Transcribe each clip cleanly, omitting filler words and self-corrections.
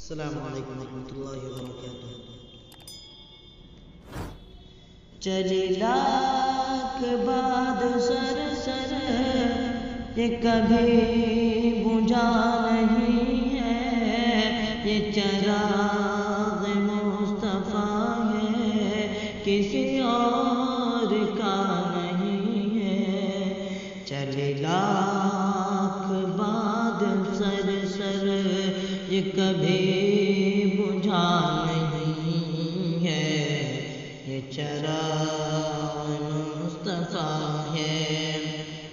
السلام علیکم ورحمۃ اللہ وبرکاتہ۔ چلی لاکھ بعد سر سر یہ کبھی بجھا نہیں ہے، یہ چراغ مصطفیٰ ہے کسی اور کا نہیں ہے۔ چلی لاکھ بعد سر سر یہ کبھی بجھا نہیں ہے، یہ چراغ مصطفیٰ ہے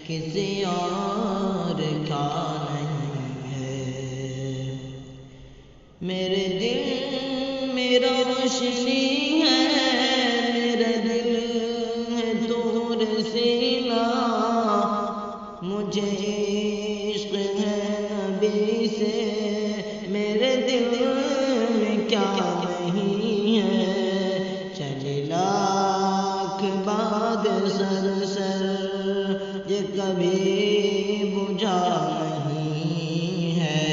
کسی اور کا نہیں ہے۔ میرے دل میرا روشنی ہے، میرا دل ہے طور سینہ، مجھے عشق ہے نبی سے، میرے دل میں کیا نہیں ہے۔ چلی لاکھ بعد سر سر یہ کبھی بجھا نہیں ہے،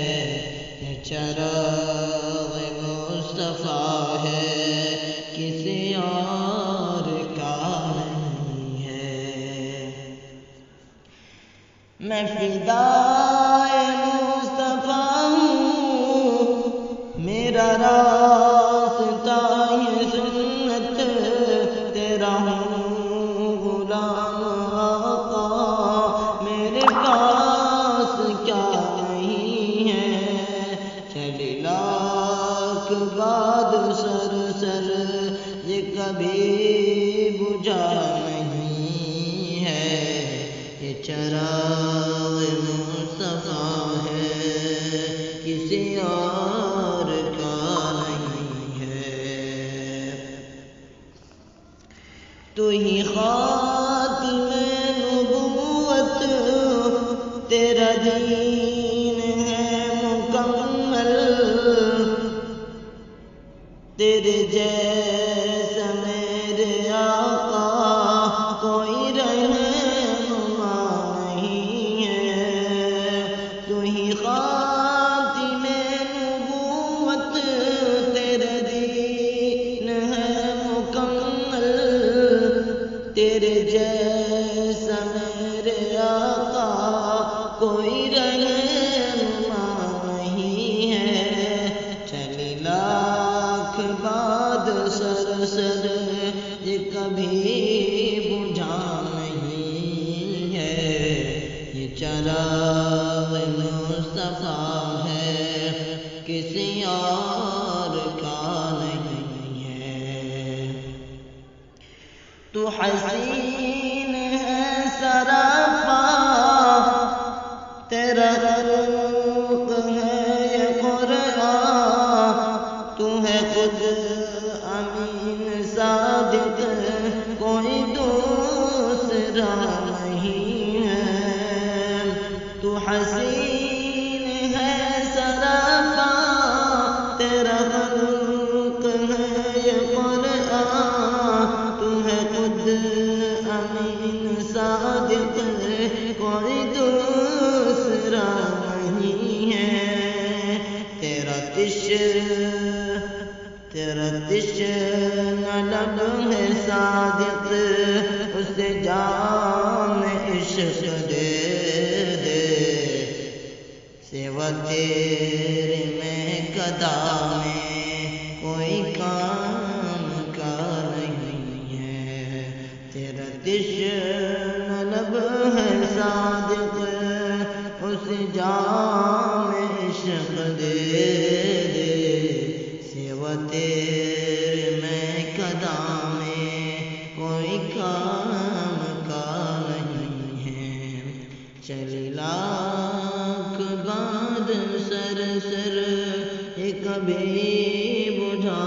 یہ چراغ مصطفیٰ ہے کسی اور کا نہیں ہے۔ میں فدائے مصطفیٰ ہوں، میرا راستہ یہ سنت، تیرا ہوں غلام آقا، میرے پاس کیا نہیں ہے۔ چلی لاکھ بعد سر سر یہ کبھی بجھا نہیں ہے، یہ چراغ مصطفیٰ ہے کسی اور کا نہیں ہے۔ تو ہی خاتم نبوت، تیرا دین ہے مکمل، تیرے جیسا میرے آقا کوئی رہنما نہیں ہے۔ تو ہی خاتم نبوت، تیرا دین ہے مکمل، تیرے جیسا میرے آقا کوئی رہنما نہیں ہے۔ چلی لاکھ بعد سر سر یہ کبھی بجھا نہیں ہے، یہ چراغ مصطفیٰ ہے کسی اور کا نہیں ہے۔ تو حسین ہے سراپا، تیرا خلق ہے یہ قرآن، تو ہے خود امین صادق، کوئی دوسرا نہیں ہے۔ تو حسین ہے سراپا، تیرا خلق ہے یہ قرآن، تو ہے خود امین صادق، کوئی دوسرا نہیں ہے۔ تیرا تشنہ لب ہے صادق، اسے جام عشق دے دے، سوا تیرے میں قدا میں کوئی کام کا نہیں ہے۔ تیرا تشنہ لب ہے صادق، اسے جام عشق دے دے، سوا تیرے میں قدا میں کوئی کام کا نہیں ہے۔ چلی لاکھ بعد سر سر یہ کبھی بجھا